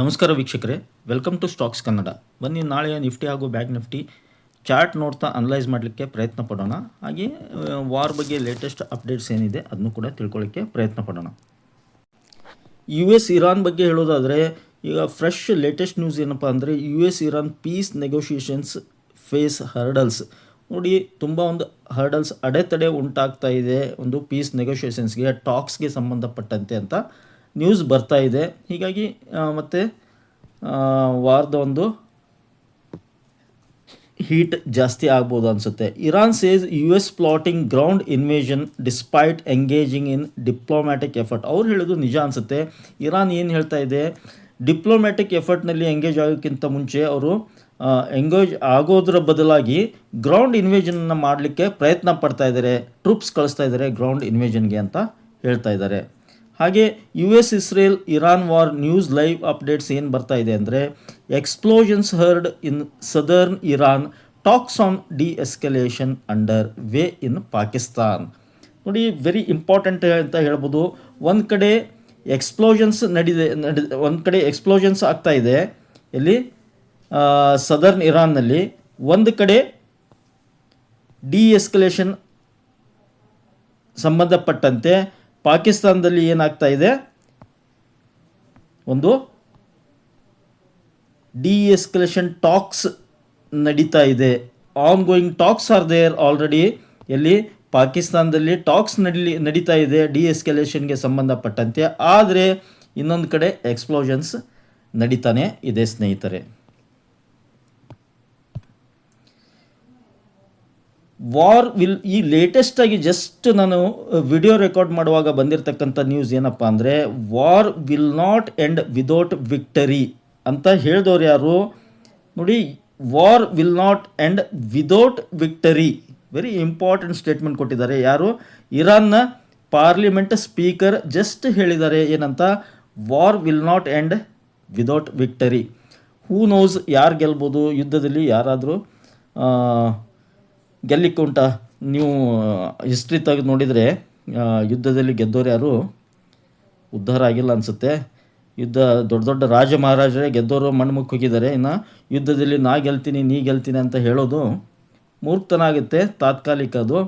ನಮಸ್ಕಾರ ವೀಕ್ಷಕರೇ, welcome to stocks Kannada. ಬನ್ನಿ ನಾಳೆಯ ನಿಫ್ಟಿ ಹಾಗೂ ಬ್ಯಾಂಕ್ ನಿಫ್ಟಿ ಚಾರ್ಟ್ ನೋಡ್ತಾ ಅನಲೈಸ್ ಮಾಡಲಿಕ್ಕೆ ಪ್ರಯತ್ನ ಪಡೋಣ. ಹಾಗೆ ವಾರ್ ಬಗ್ಗೆ ಲೇಟೆಸ್ಟ್ ಅಪ್ಡೇಟ್ಸ್ ಏನಿದೆ ಅದನ್ನು ಕೂಡ ತಿಳ್ಕೊಳ್ಳಿಕ್ಕೆ ಪ್ರಯತ್ನ ಪಡೋಣ. US ಇರಾನ್ ಬಗ್ಗೆ ಹೇಳೋದಾದರೆ ಈಗ ಫ್ರೆಶ್ ಲೇಟೆಸ್ಟ್ ನ್ಯೂಸ್ ಏನಪ್ಪ ಅಂದರೆ US Iran peace negotiations face hurdles. ನೋಡಿ, ತುಂಬ ಒಂದು ಹರ್ಡಲ್ಸ್ ಅಡೆತಡೆ ಉಂಟಾಗ್ತಾ ಇದೆ ಒಂದು ಪೀಸ್ ನೆಗೋಷಿಯೇಷನ್ಸ್ಗೆ, ಟಾಕ್ಸ್ಗೆ ಸಂಬಂಧಪಟ್ಟಂತೆ ಅಂತ ನ್ಯೂಸ್ ಬರ್ತಾ ಇದೆ. ಹೀಗಾಗಿ ಮತ್ತು ವಾರದ ಒಂದು ಹೀಟ್ ಜಾಸ್ತಿ ಆಗ್ಬೋದು ಅನಿಸುತ್ತೆ. Iran says US plotting ground invasion despite engaging in diplomatic effort. ಅವ್ರು ಹೇಳೋದು ನಿಜ ಅನಿಸುತ್ತೆ. ಇರಾನ್ ಏನು ಹೇಳ್ತಾ ಇದೆ, ಡಿಪ್ಲೊಮ್ಯಾಟಿಕ್ ಎಫರ್ಟ್ನಲ್ಲಿ ಎಂಗೇಜ್ ಆಗೋಕ್ಕಿಂತ ಮುಂಚೆ ಅವರು ಎಂಗೇಜ್ ಆಗೋದ್ರ ಬದಲಾಗಿ ಗ್ರೌಂಡ್ ಇನ್ವೇಷನ್ನ ಮಾಡಲಿಕ್ಕೆ ಪ್ರಯತ್ನ ಪಡ್ತಾ ಇದ್ದಾರೆ, ಟ್ರೂಪ್ಸ್ ಕಳಿಸ್ತಾ ಇದ್ದಾರೆ ಗ್ರೌಂಡ್ ಇನ್ವೇಷನ್ಗೆ ಅಂತ ಹೇಳ್ತಾ ಇದ್ದಾರೆ. ಹಾಗೆ US Israel Iran war news live updates ಏನು ಬರ್ತಾ ಇದೆ ಅಂದರೆ, explosions heard in southern Iran, talks on de-escalation under way in Pakistan. ನೋಡಿ, ವೆರಿ ಇಂಪಾರ್ಟೆಂಟ್ ಅಂತ ಹೇಳ್ಬೋದು. ಒಂದು ಕಡೆ ಎಕ್ಸ್ಪ್ಲೋಷನ್ಸ್ ಆಗ್ತಾ ಇದೆ ಇಲ್ಲಿ ಸದರ್ನ್ ಇರಾನ್ನಲ್ಲಿ, ಒಂದು ಕಡೆ ಡಿ ಎಸ್ಕಲೇಷನ್ ಸಂಬಂಧಪಟ್ಟಂತೆ ಪಾಕಿಸ್ತಾನದಲ್ಲಿ ಏನಾಗ್ತಾ ಇದೆ, ಒಂದು ಡಿ ಎಸ್ಕಲೇಷನ್ ಟಾಕ್ಸ್ ನಡೀತಾ ಇದೆ. Ongoing talks are there already. ಎಲ್ಲಿ ಪಾಕಿಸ್ತಾನದಲ್ಲಿ ಟಾಕ್ಸ್ ನಡೀತಾ ಇದೆ ಡಿ ಎಸ್ಕಲೇಷನ್ಗೆ ಸಂಬಂಧಪಟ್ಟಂತೆ. ಆದರೆ ಇನ್ನೊಂದು ಕಡೆ ಎಕ್ಸ್ಪ್ಲೋಷನ್ಸ್ ನಡೀತಾನೆ ಇದೆ ಸ್ನೇಹಿತರೆ. ವಾರ್ ವಿಲ್, ಈ ಲೇಟೆಸ್ಟಾಗಿ ಜಸ್ಟ್ ನಾನು ವಿಡಿಯೋ ರೆಕಾರ್ಡ್ ಮಾಡುವಾಗ ಬಂದಿರತಕ್ಕಂಥ ನ್ಯೂಸ್ ಏನಪ್ಪ ಅಂದರೆ, war will not end without victory ಅಂತ ಹೇಳಿದವ್ರು ಯಾರು ನೋಡಿ. War will not end without victory, very important statement ಕೊಟ್ಟಿದ್ದಾರೆ. ಯಾರು? ಇರಾನ್ನ ಪಾರ್ಲಿಮೆಂಟ್ ಸ್ಪೀಕರ್ ಜಸ್ಟ್ ಹೇಳಿದ್ದಾರೆ ಏನಂತ, war will not end without victory. Who knows ಯಾರು ಗೆಲ್ಬೋದು ಯುದ್ಧದಲ್ಲಿ, ಯಾರಾದರೂ ಗೆಲ್ಲಿಕ್ಕೆ ಉಂಟಾ? ನೀವು ಹಿಸ್ಟ್ರಿ ತೆಗೆದು ನೋಡಿದರೆ ಯುದ್ಧದಲ್ಲಿ ಗೆದ್ದೋರು ಯಾರು ಉದ್ಧಾರ ಆಗಿಲ್ಲ ಅನಿಸುತ್ತೆ. ಯುದ್ಧ ದೊಡ್ಡ ದೊಡ್ಡ ರಾಜ ಮಹಾರಾಜರೇ ಗೆದ್ದೋರು ಮಣ್ಣುಮುಖ ಹೋಗಿದ್ದಾರೆ. ಇನ್ನು ಯುದ್ಧದಲ್ಲಿ ನಾ ಗೆಲ್ತೀನಿ ನೀ ಗೆಲ್ತೀನಿ ಅಂತ ಹೇಳೋದು ಮೂರ್ಖತನ ಆಗುತ್ತೆ, ತಾತ್ಕಾಲಿಕ ಅದು.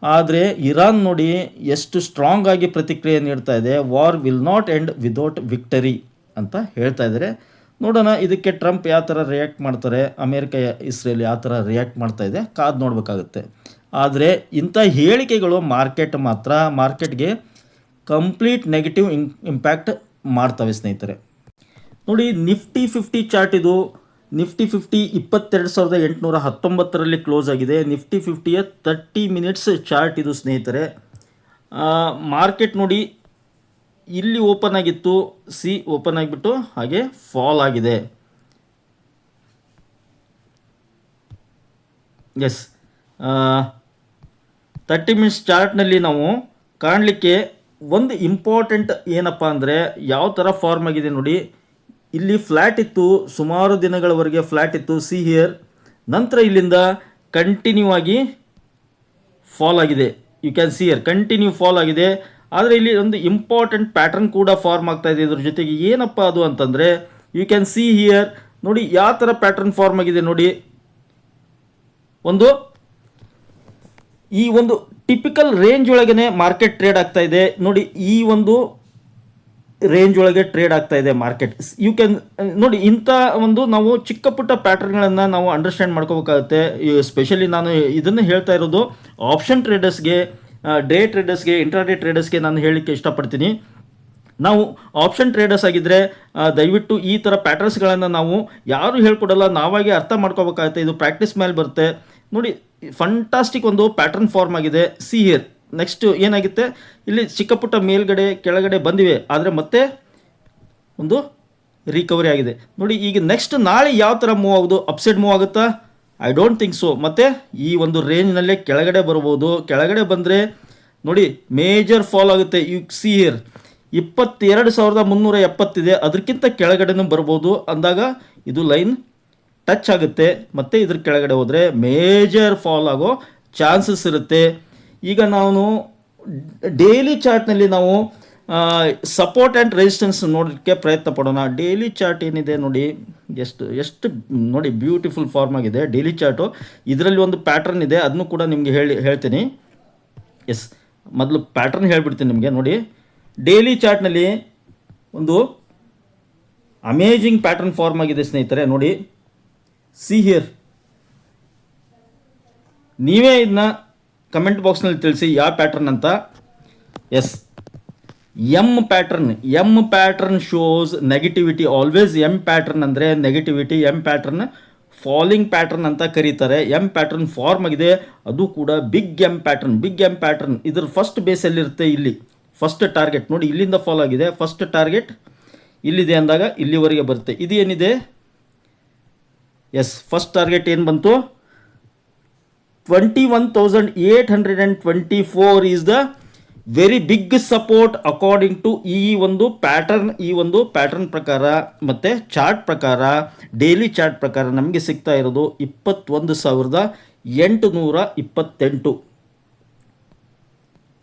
ಆದರೆ ಇರಾನ್ ನೋಡಿ ಎಷ್ಟು ಸ್ಟ್ರಾಂಗ್ ಆಗಿ ಪ್ರತಿಕ್ರಿಯೆ ನೀಡ್ತಾ ಇದೆ, war will not end without victory ಅಂತ ಹೇಳ್ತಾ ಇದ್ದಾರೆ. ನೋಡೋಣ ಇದಕ್ಕೆ ಟ್ರಂಪ್ ಯಾವ ಥರ ರಿಯಾಕ್ಟ್ ಮಾಡ್ತಾರೆ, ಅಮೇರಿಕ ಇಸ್ರೇಲ್ ಯಾವ ಥರ ರಿಯಾಕ್ಟ್ ಮಾಡ್ತಾ ಇದೆ, ಕಾದು ನೋಡಬೇಕಾಗುತ್ತೆ. ಆದರೆ ಇಂಥ ಹೇಳಿಕೆಗಳು ಮಾರ್ಕೆಟ್ಗೆ ಕಂಪ್ಲೀಟ್ ನೆಗೆಟಿವ್ ಇಂಪ್ಯಾಕ್ಟ್ ಮಾಡ್ತವೆ ಸ್ನೇಹಿತರೆ. ನೋಡಿ, ನಿಫ್ಟಿ 50 ಚಾರ್ಟ್ ಇದು. ನಿಫ್ಟಿ 50 22,819 ಕ್ಲೋಸ್ ಆಗಿದೆ. ನಿಫ್ಟಿ 50ಯ 30 ಮಿನಿಟ್ಸ್ ಚಾರ್ಟ್ ಇದು ಸ್ನೇಹಿತರೆ. ಮಾರ್ಕೆಟ್ ನೋಡಿ ಇಲ್ಲಿ ಓಪನ್ ಆಗಿತ್ತು, ಓಪನ್ ಆಗಿಬಿಟ್ಟು ಹಾಗೆ ಫಾಲ್ ಆಗಿದೆ. ಎಸ್, 30 ಮಿನಿಟ್ಸ್ ಚಾರ್ಟ್ನಲ್ಲಿ ನಾವು ಕಾಣಲಿಕ್ಕೆ ಒಂದು ಇಂಪಾರ್ಟೆಂಟ್ ಏನಪ್ಪ ಅಂದರೆ, ಯಾವ ಥರ ಫಾರ್ಮ್ ಆಗಿದೆ ನೋಡಿ. ಇಲ್ಲಿ ಫ್ಲ್ಯಾಟ್ ಇತ್ತು, ಸುಮಾರು ದಿನಗಳವರೆಗೆ ಫ್ಲ್ಯಾಟ್ ಇತ್ತು, ಸಿ ಹಿಯರ್. ನಂತರ ಇಲ್ಲಿಂದ ಕಂಟಿನ್ಯೂ ಆಗಿ ಫಾಲ್ ಆಗಿದೆ. You can see here continue fall ಆಗಿದೆ. ಆದರೆ ಇಲ್ಲಿ ಒಂದು ಇಂಪಾರ್ಟೆಂಟ್ ಪ್ಯಾಟರ್ನ್ ಕೂಡ ಫಾರ್ಮ್ ಆಗ್ತಾ ಇದೆ. ಇದ್ರ ಜೊತೆಗೆ ಏನಪ್ಪ ಅದು ಅಂತಂದರೆ, ಯು ಕ್ಯಾನ್ ಸಿ ಹಿಯರ್ ನೋಡಿ ಯಾವ ಥರ ಪ್ಯಾಟರ್ನ್ ಫಾರ್ಮ್ ಆಗಿದೆ ನೋಡಿ. ಈ ಒಂದು ಟಿಪಿಕಲ್ ರೇಂಜ್ ಒಳಗೇ ಮಾರ್ಕೆಟ್ ಟ್ರೇಡ್ ಆಗ್ತಾ ಇದೆ ನೋಡಿ. ಈ ಒಂದು ರೇಂಜ್ ಒಳಗೆ ಟ್ರೇಡ್ ಆಗ್ತಾ ಇದೆ ಮಾರ್ಕೆಟ್. ಯು ಕ್ಯಾನ್ ನೋಡಿ, ಇಂಥ ಒಂದು ನಾವು ಚಿಕ್ಕ ಪುಟ್ಟ ಪ್ಯಾಟರ್ನ್ಗಳನ್ನು ನಾವು ಅಂಡರ್ಸ್ಟ್ಯಾಂಡ್ ಮಾಡ್ಕೋಬೇಕಾಗುತ್ತೆ. ಸ್ಪೆಷಲಿ ನಾನು ಇದನ್ನು ಹೇಳ್ತಾ ಇರೋದು ಆಪ್ಷನ್ ಟ್ರೇಡರ್ಸ್ಗೆ, ಡೇ ಟ್ರೇಡರ್ಸ್ಗೆ, ಇಂಟ್ರಾಡೇ ಟ್ರೇಡರ್ಸ್ಗೆ ನಾನು ಹೇಳಲಿಕ್ಕೆ ಇಷ್ಟಪಡ್ತೀನಿ. ನಾವು ಆಪ್ಷನ್ ಟ್ರೇಡರ್ಸ್ ಆಗಿದ್ದರೆ ದಯವಿಟ್ಟು ಈ ಥರ ಪ್ಯಾಟರ್ನ್ಸ್ಗಳನ್ನು ನಾವು ಯಾರು ಹೇಳ್ಕೊಡಲ್ಲ, ನಾವಾಗೆ ಅರ್ಥ ಮಾಡ್ಕೋಬೇಕಾಗುತ್ತೆ. ಇದು ಪ್ರಾಕ್ಟೀಸ್ ಮೇಲೆ ಬರುತ್ತೆ ನೋಡಿ. ಫಂಟಾಸ್ಟಿಕ್ ಒಂದು ಪ್ಯಾಟರ್ನ್ ಫಾರ್ಮ್ ಆಗಿದೆ. ಸಿ ಹಿಯರ್ ನೆಕ್ಸ್ಟ್ ಏನಾಗುತ್ತೆ, ಇಲ್ಲಿ ಚಿಕ್ಕ ಪುಟ್ಟ ಮೇಲ್ಗಡೆ ಕೆಳಗಡೆ ಬಂದಿವೆ, ಆದರೆ ಮತ್ತೆ ಒಂದು ರಿಕವರಿ ಆಗಿದೆ ನೋಡಿ. ಈಗ ನೆಕ್ಸ್ಟ್ ನಾಳೆ ಯಾವ ಥರ ಮೂವ್ ಆಗೋದು, ಅಪ್ಸೈಡ್ ಮೂವ್ ಆಗುತ್ತಾ? I don't think so. ಮತ್ತು ಈ ಒಂದು ರೇಂಜ್ನಲ್ಲೇ ಕೆಳಗಡೆ ಬರ್ಬೋದು. ಕೆಳಗಡೆ ಬಂದರೆ ನೋಡಿ ಮೇಜರ್ ಫಾಲ್ ಆಗುತ್ತೆ. ಯು ಸಿ ಹಿಯರ್ 22,370 ಇದೆ, ಅದಕ್ಕಿಂತ ಕೆಳಗಡೆನೂ ಬರ್ಬೋದು. ಅಂದಾಗ ಇದು ಲೈನ್ ಟಚ್ ಆಗುತ್ತೆ, ಮತ್ತು ಇದ್ರ ಕೆಳಗಡೆ ಹೋದರೆ ಮೇಜರ್ ಫಾಲ್ ಆಗೋ ಚಾನ್ಸಸ್ ಇರುತ್ತೆ. ಈಗ ನಾನು ಡೈಲಿ ಚಾರ್ಟ್ನಲ್ಲಿ ನಾವು ಸಪೋರ್ಟ್ ಆ್ಯಂಡ್ ರೆಸಿಸ್ಟೆನ್ಸ್ ನೋಡೋಕ್ಕೆ ಪ್ರಯತ್ನ ಪಡೋಣ. ಡೈಲಿ ಚಾರ್ಟ್ ಏನಿದೆ ನೋಡಿ, ಎಷ್ಟು ನೋಡಿ ಬ್ಯೂಟಿಫುಲ್ ಫಾರ್ಮ್ ಆಗಿದೆ ಡೈಲಿ ಚಾರ್ಟು. ಇದರಲ್ಲಿ ಒಂದು ಪ್ಯಾಟ್ರನ್ ಇದೆ, ಅದನ್ನು ಕೂಡ ನಿಮಗೆ ಹೇಳ್ತೀನಿ. ಎಸ್, ಮೊದಲು ಪ್ಯಾಟ್ರನ್ ಹೇಳಿಬಿಡ್ತೀನಿ ನಿಮಗೆ. ನೋಡಿ, ಡೈಲಿ ಚಾರ್ಟ್ನಲ್ಲಿ ಒಂದು ಅಮೇಜಿಂಗ್ ಪ್ಯಾಟ್ರನ್ ಫಾರ್ಮ್ ಆಗಿದೆ ಸ್ನೇಹಿತರೆ. ನೋಡಿ, ಸಿ ಹಿಯರ್. ನೀವೇ ಇದನ್ನ ಕಮೆಂಟ್ ಬಾಕ್ಸ್ನಲ್ಲಿ ತಿಳಿಸಿ ಯಾವ ಪ್ಯಾಟ್ರನ್ ಅಂತ. Yes, M pattern shows negativity always. M pattern ಅಂದರೆ ನೆಗೆಟಿವಿಟಿ. ಎಮ್ ಪ್ಯಾಟ್ರನ್ ಫಾಲಿಂಗ್ ಪ್ಯಾಟ್ರನ್ ಅಂತ ಕರೀತಾರೆ. ಎಮ್ ಪ್ಯಾಟ್ರನ್ ಫಾರ್ಮ್ ಆಗಿದೆ, ಅದು ಕೂಡ ಬಿಗ್ ಎಮ್ ಪ್ಯಾಟ್ರನ್. ಇದ್ರ ಫಸ್ಟ್ ಬೇಸಲ್ಲಿರುತ್ತೆ. ಇಲ್ಲಿ ಫಸ್ಟ್ ಟಾರ್ಗೆಟ್ ನೋಡಿ, ಇಲ್ಲಿಂದ ಫಾಲೋ ಆಗಿದೆ. ಫಸ್ಟ್ ಟಾರ್ಗೆಟ್ ಇಲ್ಲಿದೆ ಅಂದಾಗ ಇಲ್ಲಿವರೆಗೆ ಬರುತ್ತೆ. ಇದು ಏನಿದೆ, ಎಸ್, ಫಸ್ಟ್ ಟಾರ್ಗೆಟ್ ಏನು ಬಂತು, 21,824 is the very big support according to ಈ ಒಂದು ಪ್ಯಾಟರ್ನ್ ಪ್ರಕಾರ ಮತ್ತು ಚಾರ್ಟ್ ಪ್ರಕಾರ, ಡೈಲಿ ಚಾರ್ಟ್ ಪ್ರಕಾರ ನಮಗೆ ಸಿಗ್ತಾ ಇರೋದು 21,828.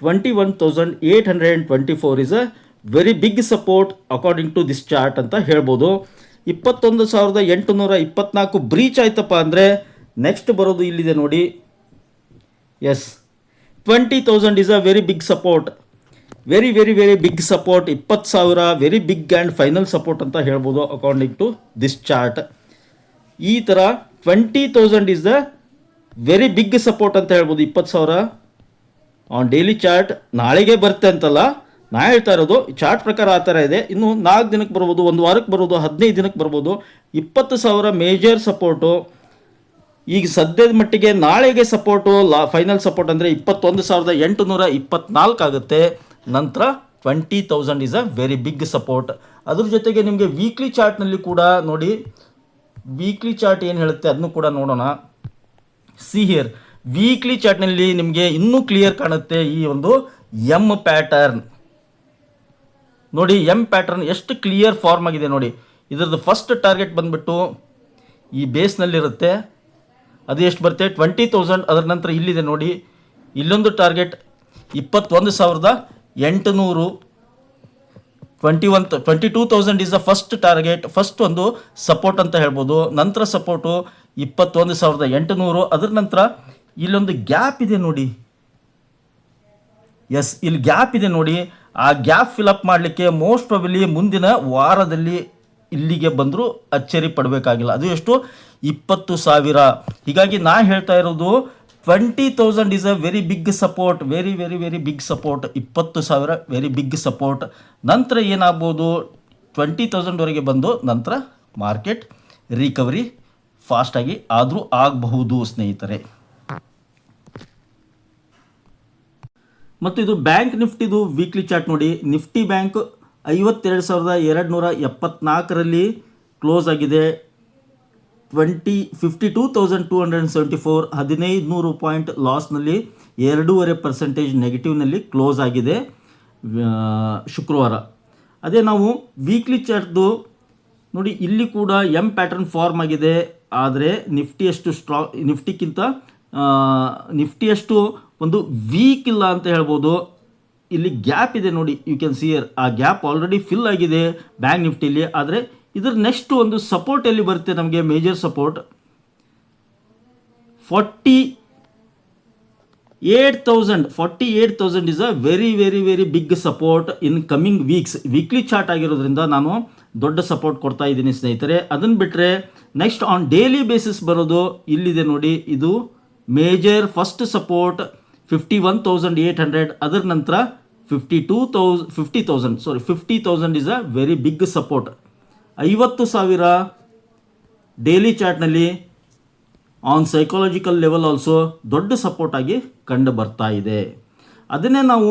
21,824 is a very big support according to this chart ಅಂತ ಹೇಳ್ಬೋದು. 21,824 ಬ್ರೀಚ್ ಆಯ್ತಪ್ಪ ಅಂದರೆ ನೆಕ್ಸ್ಟ್ ಬರೋದು ಇಲ್ಲಿದೆ ನೋಡಿ. Yes, 20,000 is a very big support. Very big support. 20,000 very big and final support ಅಂತ ಹೇಳ್ಬೋದು ಅಕಾರ್ಡಿಂಗ್ ಟು ದಿಸ್ ಚಾರ್ಟ್. ಈ ಥರ 20,000 is the very big support ಅಂತ ಹೇಳ್ಬೋದು. 20,000 ಆನ್ ಡೈಲಿ ಚಾರ್ಟ್ ನಾಳೆಗೆ ಬರುತ್ತೆ ಅಂತಲ್ಲ, ನಾ ಹೇಳ್ತಾ ಇರೋದು ಚಾರ್ಟ್ ಪ್ರಕಾರ ಆ ಥರ ಇದೆ. ಇನ್ನು 4 ದಿನಕ್ಕೆ ಬರ್ಬೋದು, 1 ವಾರಕ್ಕೆ ಬರ್ಬೋದು, 15 ದಿನಕ್ಕೆ ಬರ್ಬೋದು. 20,000 ಮೇಜರ್ ಸಪೋರ್ಟು. ಈಗ ಸದ್ಯದ ಮಟ್ಟಿಗೆ ನಾಳೆಗೆ ಸಪೋರ್ಟು, ಫೈನಲ್ ಸಪೋರ್ಟ್ ಅಂದರೆ 21,824 ಆಗುತ್ತೆ. ನಂತರ 20,000 is a very big support. ಅದ್ರ ಜೊತೆಗೆ ನಿಮಗೆ ವೀಕ್ಲಿ ಚಾರ್ಟ್ನಲ್ಲಿ ಕೂಡ ನೋಡಿ, ವೀಕ್ಲಿ ಚಾರ್ಟ್ ಏನು ಹೇಳುತ್ತೆ ಅದನ್ನು ಕೂಡ ನೋಡೋಣ. ಸಿ ಹಿಯರ್, ವೀಕ್ಲಿ ಚಾರ್ಟ್ನಲ್ಲಿ ನಿಮಗೆ ಇನ್ನೂ ಕ್ಲಿಯರ್ ಕಾಣುತ್ತೆ ಈ ಒಂದು ಎಮ್ ಪ್ಯಾಟರ್ನ್. ನೋಡಿ, ಎಮ್ ಪ್ಯಾಟರ್ನ್ ಎಷ್ಟು ಕ್ಲಿಯರ್ ಫಾರ್ಮ್ ಆಗಿದೆ ನೋಡಿ. ಇದರದ್ದು ಫಸ್ಟ್ ಟಾರ್ಗೆಟ್ ಬಂದುಬಿಟ್ಟು ಈ ಬೇಸ್ನಲ್ಲಿರುತ್ತೆ. ಅದು ಎಷ್ಟು ಬರುತ್ತೆ, 20,000. ಅದರ ನಂತರ ಇಲ್ಲಿದೆ ನೋಡಿ, ಇಲ್ಲೊಂದು target 21,800. 22,000 is the first target, first ಒಂದು ಸಪೋರ್ಟ್ ಅಂತ ಹೇಳ್ಬೋದು. ನಂತರ ಸಪೋರ್ಟು 21,800. ಅದರ ನಂತರ ಇಲ್ಲೊಂದು ಗ್ಯಾಪ್ ಇದೆ ನೋಡಿ. ಎಸ್, ಇಲ್ಲಿ ಗ್ಯಾಪ್ ಇದೆ ನೋಡಿ. ಆ ಗ್ಯಾಪ್ ಫಿಲಪ್ ಮಾಡಲಿಕ್ಕೆ ಮೋಸ್ಟ್ ಪ್ರಾಬಲಿ ಮುಂದಿನ ವಾರದಲ್ಲಿ ಇಲ್ಲಿಗೆ ಬಂದರೂ ಅಚ್ಚರಿ ಪಡಬೇಕಾಗಿಲ್ಲ. ಅದು ಎಷ್ಟು, 20,000. ಹೀಗಾಗಿ ನಾ ಹೇಳ್ತಾ ಇರೋದು 20,000 is a very big support. Very big support. 20,000 very big support. ನಂತರ ಏನಾಗ್ಬೋದು, 20,000ವರೆಗೆ ಬಂದು ನಂತರ ಮಾರ್ಕೆಟ್ ರಿಕವರಿ ಫಾಸ್ಟಾಗಿ ಆದರೂ ಆಗಬಹುದು ಸ್ನೇಹಿತರೆ. ಮತ್ತು ಇದು ಬ್ಯಾಂಕ್ ನಿಫ್ಟಿದು ವೀಕ್ಲಿ ಚಾರ್ಟ್ ನೋಡಿ. ನಿಫ್ಟಿ ಬ್ಯಾಂಕ್ 52,274ರಲ್ಲಿ ಕ್ಲೋಸ್ ಆಗಿದೆ. 52,274, 1,500 ಪಾಯಿಂಟ್ ಲಾಸ್ನಲ್ಲಿ, 2.5% ನೆಗೆಟಿವ್ನಲ್ಲಿ ಕ್ಲೋಸ್ ಆಗಿದೆ ಶುಕ್ರವಾರ. ಅದೇ ನಾವು ವೀಕ್ಲಿ ಚಾರ್ಟ್ದು ನೋಡಿ, ಇಲ್ಲಿ ಕೂಡ ಎಮ್ ಪ್ಯಾಟರ್ನ್ ಫಾರ್ಮ್ ಆಗಿದೆ. ಆದರೆ ನಿಫ್ಟಿಯಷ್ಟು ಒಂದು ವೀಕ್ ಇಲ್ಲ ಅಂತ ಹೇಳ್ಬೋದು. ಇಲ್ಲಿ ಗ್ಯಾಪ್ ಇದೆ ನೋಡಿ, ಯು ಕ್ಯಾನ್ ಸಿ ಹಿಯರ್. ಆ ಗ್ಯಾಪ್ ಆಲ್ರೆಡಿ ಫಿಲ್ ಆಗಿದೆ ಬ್ಯಾಂಕ್ ನಿಫ್ಟಿಲಿ. ಆದರೆ ಇದರ ನೆಕ್ಸ್ಟ್ ಒಂದು ಸಪೋರ್ಟ್ ಎಲ್ಲಿ ಬರುತ್ತೆ ನಮಗೆ, major support 48,000 is a very big support in coming weeks. Weekly chart ಆಗಿರೋದ್ರಿಂದ ನಾನು ದೊಡ್ಡ ಸಪೋರ್ಟ್ ಕೊಡ್ತಾ ಇದ್ದೀನಿ ಸ್ನೇಹಿತರೆ. ಅದನ್ನು ಬಿಟ್ಟರೆ ನೆಕ್ಸ್ಟ್ ಆನ್ ಡೈಲಿ ಬೇಸಿಸ್ ಬರೋದು ಇಲ್ಲಿದೆ ನೋಡಿ. ಇದು ಮೇಜರ್ ಫಸ್ಟ್ ಸಪೋರ್ಟ್ 51,800. ಅದರ ನಂತರ 50,000 is a very big support. 50,000 daily ಚಾರ್ಟ್ನಲ್ಲಿ ಆನ್ ಸೈಕಾಲಜಿಕಲ್ ಲೆವೆಲ್ ಆಲ್ಸೋ ದೊಡ್ಡ ಸಪೋರ್ಟ್ ಆಗಿ ಕಂಡು ಬರ್ತಾ ಇದೆ. ಅದನ್ನೇ ನಾವು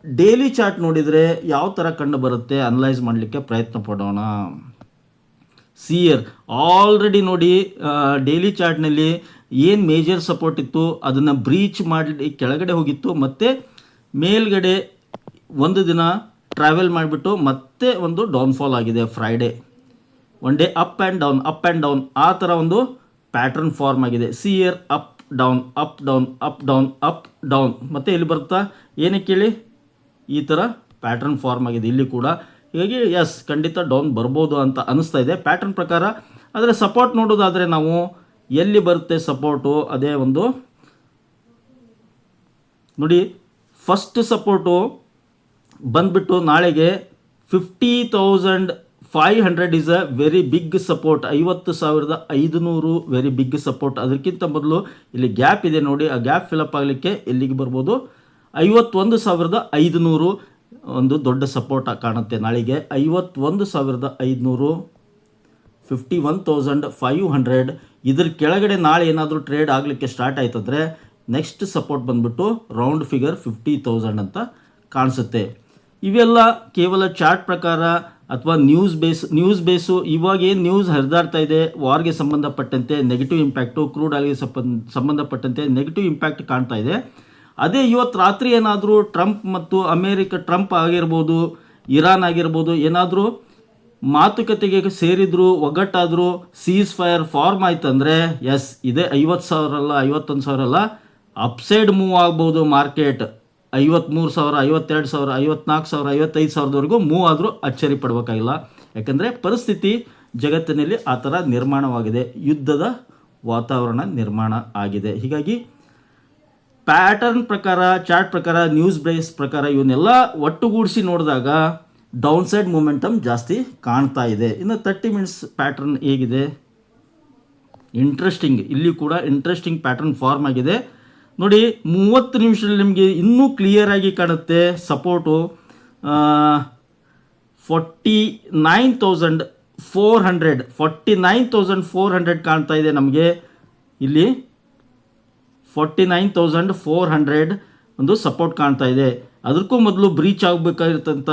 ಡೈಲಿ ಚಾರ್ಟ್ ನೋಡಿದರೆ ಯಾವ ಥರ ಕಂಡು ಬರುತ್ತೆ ಅನಲೈಸ್ ಮಾಡಲಿಕ್ಕೆ ಪ್ರಯತ್ನ ಪಡೋಣ. ಸಿಯರ್ ಆಲ್ರೆಡಿ ನೋಡಿ, ಡೈಲಿ ಚಾರ್ಟ್ನಲ್ಲಿ ಏನು ಮೇಜರ್ ಸಪೋರ್ಟ್ ಇತ್ತು ಅದನ್ನು ಬ್ರೀಚ್ ಮಾಡಿ ಕೆಳಗಡೆ ಹೋಗಿತ್ತು. ಮತ್ತು ಮೇಲ್ಗಡೆ ಒಂದು ದಿನ ಟ್ರಾವೆಲ್ ಮಾಡಿಬಿಟ್ಟು ಮತ್ತೆ ಒಂದು ಡೌನ್ಫಾಲ್ ಆಗಿದೆ. Friday one day up and down ಆ ಥರ ಒಂದು ಪ್ಯಾಟ್ರನ್ ಫಾರ್ಮ್ ಆಗಿದೆ. ಸಿಯರ್ ಅಪ್ ಡೌನ್ ಮತ್ತು ಇಲ್ಲಿ ಬರ್ತಾ ಏನಕ್ಕೆ ಹೇಳಿ ಈ ಥರ ಪ್ಯಾಟರ್ನ್ ಫಾರ್ಮ್ ಆಗಿದೆ ಇಲ್ಲಿ ಕೂಡ. ಹೀಗಾಗಿ ಎಸ್ ಖಂಡಿತ ಡೌನ್ ಬರ್ಬೋದು ಅಂತ ಅನಿಸ್ತಾ ಇದೆ ಪ್ಯಾಟರ್ನ್ ಪ್ರಕಾರ. ಆದರೆ ಸಪೋರ್ಟ್ ನೋಡೋದಾದರೆ ನಾವು ಎಲ್ಲಿ ಬರುತ್ತೆ ಸಪೋರ್ಟು, ಅದೇ ಒಂದು ನೋಡಿ ಫಸ್ಟ್ ಸಪೋರ್ಟು ಬಂದ್ಬಿಟ್ಟು ನಾಳೆಗೆ 50,500 is a very big support. 50,500 very big support. ಅದಕ್ಕಿಂತ ಮೊದಲು ಇಲ್ಲಿ ಗ್ಯಾಪ್ ಇದೆ ನೋಡಿ, ಆ ಗ್ಯಾಪ್ ಫಿಲಪ್ ಆಗಲಿಕ್ಕೆ ಎಲ್ಲಿಗೆ ಬರ್ಬೋದು 51,500 ಒಂದು ದೊಡ್ಡ ಸಪೋರ್ಟ್ ಕಾಣುತ್ತೆ ನಾಳೆಗೆ. 51,500 51,500 ಇದ್ರ ಕೆಳಗಡೆ ನಾಳೆ ಏನಾದರೂ ಟ್ರೇಡ್ ಆಗಲಿಕ್ಕೆ ಸ್ಟಾರ್ಟ್ ಆಯ್ತಂದರೆ ನೆಕ್ಸ್ಟ್ ಸಪೋರ್ಟ್ ಬಂದ್ಬಿಟ್ಟು ರೌಂಡ್ ಫಿಗರ್ 50,000 ಅಂತ ಕಾಣಿಸುತ್ತೆ. ಇವೆಲ್ಲ ಕೇವಲ ಚಾರ್ಟ್ ಪ್ರಕಾರ ಅಥವಾ ನ್ಯೂಸ್ ಬೇಸು. ಇವಾಗ ಏನು ನ್ಯೂಸ್ ಹರಿದಾಡ್ತಾ ಇದೆ ವಾರ್ಗೆ ಸಂಬಂಧಪಟ್ಟಂತೆ ನೆಗೆಟಿವ್ ಇಂಪ್ಯಾಕ್ಟು, ಕ್ರೂಡ್ ಆಯಿಲ್ಗೆ ಸಂಬಂಧಪಟ್ಟಂತೆ ನೆಗೆಟಿವ್ ಇಂಪ್ಯಾಕ್ಟ್ ಕಾಣ್ತಾ ಇದೆ. ಅದೇ ಇವತ್ತು ರಾತ್ರಿ ಏನಾದರೂ ಟ್ರಂಪ್ ಆಗಿರ್ಬೋದು, ಇರಾನ್ ಆಗಿರ್ಬೋದು, ಏನಾದರೂ ಮಾತುಕತೆಗೆ ಸೇರಿದ್ರು, ಒಗ್ಗಟ್ಟಾದರೂ, ಸೀಸ್ ಫೈರ್ ಫಾರ್ಮ್ ಆಯ್ತಂದರೆ ಎಸ್ ಇದೇ 50,000 ಅಲ್ಲ 51,000 ಅಲ್ಲ, ಅಪ್ಸೈಡ್ ಮೂವ್ ಆಗ್ಬೋದು ಮಾರ್ಕೆಟ್. 53,000, 52,000, 54,000, 55,000ವರೆಗೂ ಮೂವ್ ಆದರೂ ಅಚ್ಚರಿ ಪಡಬೇಕಾಗಿಲ್ಲ. ಯಾಕಂದರೆ ಪರಿಸ್ಥಿತಿ ಜಗತ್ತಿನಲ್ಲಿ ಆ ಥರ ನಿರ್ಮಾಣವಾಗಿದೆ, ಯುದ್ಧದ ವಾತಾವರಣ ನಿರ್ಮಾಣ ಆಗಿದೆ. ಹೀಗಾಗಿ ಪ್ಯಾಟರ್ನ್ ಪ್ರಕಾರ, ಚಾರ್ಟ್ ಪ್ರಕಾರ, ನ್ಯೂಸ್ ಬೇಸ್ ಪ್ರಕಾರ ಇವನ್ನೆಲ್ಲ ಒಟ್ಟುಗೂಡಿಸಿ ನೋಡಿದಾಗ ಡೌನ್ ಸೈಡ್ ಮೂಮೆಂಟಮ್ ಜಾಸ್ತಿ ಕಾಣ್ತಾ ಇದೆ. ಇನ್ನು 30 ಮಿನಿಟ್ಸ್ ಪ್ಯಾಟರ್ನ್ ಹೇಗಿದೆ, ಇಂಟ್ರೆಸ್ಟಿಂಗ್. ಇಲ್ಲಿ ಕೂಡ ಇಂಟ್ರೆಸ್ಟಿಂಗ್ ಪ್ಯಾಟರ್ನ್ ಫಾರ್ಮ್ ಆಗಿದೆ ನೋಡಿ. 30 ನಿಮಿಷದಲ್ಲಿ ನಿಮಗೆ ಇನ್ನೂ ಕ್ಲಿಯರ್ ಆಗಿ ಕಾಣುತ್ತೆ ಸಪೋರ್ಟು 49,400 ಕಾಣ್ತಾ ಇದೆ ನಮಗೆ. ಇಲ್ಲಿ 49,400 ಒಂದು ಸಪೋರ್ಟ್ ಕಾಣ್ತಾ ಇದೆ. ಅದಕ್ಕೂ ಮೊದಲು ಬ್ರೀಚ್ ಆಗಬೇಕಾಗಿರ್ತಂಥ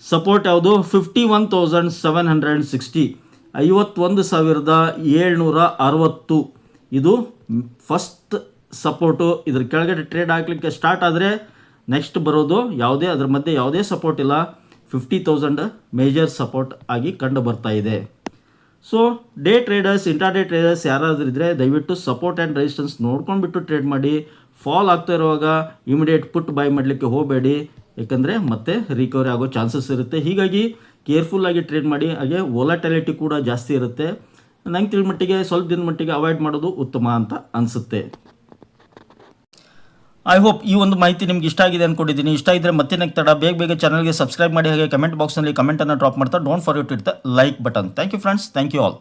ಸಪೋರ್ಟ್ ಯಾವುದು 51,760, 51,760 ಇದು ಫಸ್ಟ್ ಸಪೋರ್ಟು. ಇದ್ರ ಕೆಳಗಡೆ ಟ್ರೇಡ್ ಆಗಲಿಕ್ಕೆ ಸ್ಟಾರ್ಟ್ ಆದರೆ ನೆಕ್ಸ್ಟ್ ಬರೋದು ಅದರ ಮಧ್ಯೆ ಯಾವುದೇ ಸಪೋರ್ಟ್ ಇಲ್ಲ, 50,000 ಮೇಜರ್ ಸಪೋರ್ಟ್ ಆಗಿ ಕಂಡು ಬರ್ತಾ ಇದೆ. So day traders, intraday traders ಯಾರಾದರೂ ಇದ್ದರೆ ದಯವಿಟ್ಟು ಸಪೋರ್ಟ್ ಆ್ಯಂಡ್ ರೆಸಿಸ್ಟೆನ್ಸ್ ನೋಡ್ಕೊಂಡ್ಬಿಟ್ಟು ಟ್ರೇಡ್ ಮಾಡಿ. ಫಾಲ್ ಆಗ್ತಾ ಇರುವಾಗ ಇಮಿಡಿಯೇಟ್ ಪುಟ್ ಬೈ ಮಾಡಲಿಕ್ಕೆ ಹೋಗಬೇಡಿ, ಯಾಕಂದರೆ ಮತ್ತೆ ರಿಕವರಿ ಆಗೋ ಚಾನ್ಸಸ್ ಇರುತ್ತೆ. ಹೀಗಾಗಿ ಕೇರ್ಫುಲ್ಲಾಗಿ ಟ್ರೇಡ್ ಮಾಡಿ. ಹಾಗೆ ವೊಲಟಿಲಿಟಿ ಕೂಡ ಜಾಸ್ತಿ ಇರುತ್ತೆ. ನಂಗೆ ತಿಳಿದ ಮಟ್ಟಿಗೆ ಸ್ವಲ್ಪ ದಿನದ ಮಟ್ಟಿಗೆ ಅವಾಯ್ಡ್ ಮಾಡೋದು ಉತ್ತಮ ಅಂತ ಅನಿಸುತ್ತೆ. ಐ ಹೋಪ್ ಈ ಒಂದು ಮಾಹಿತಿ ನಿಮ್ಗೆ ಇಷ್ಟ ಆಗಿದೆ ಅಂದ್ಕೊಂಡಿದ್ದೀನಿ. ಇಷ್ಟ ಇದ್ದರೆ ಮತ್ತೆ ತಡ ಬೇಗ ಚಾನಲ್ಗೆ ಸಬ್ಸ್ಕ್ರೈಬ್ ಮಾಡಿ. ಹಾಗೆ ಕಮೆಂಟ್ ಬಾಕ್ಸ್ನಲ್ಲಿ ಕಮೆಂಟನ್ನು ಡ್ರಾಪ್ ಮಾಡ್ತಾ don't forget to hit the like button. Thank you friends, thank you all.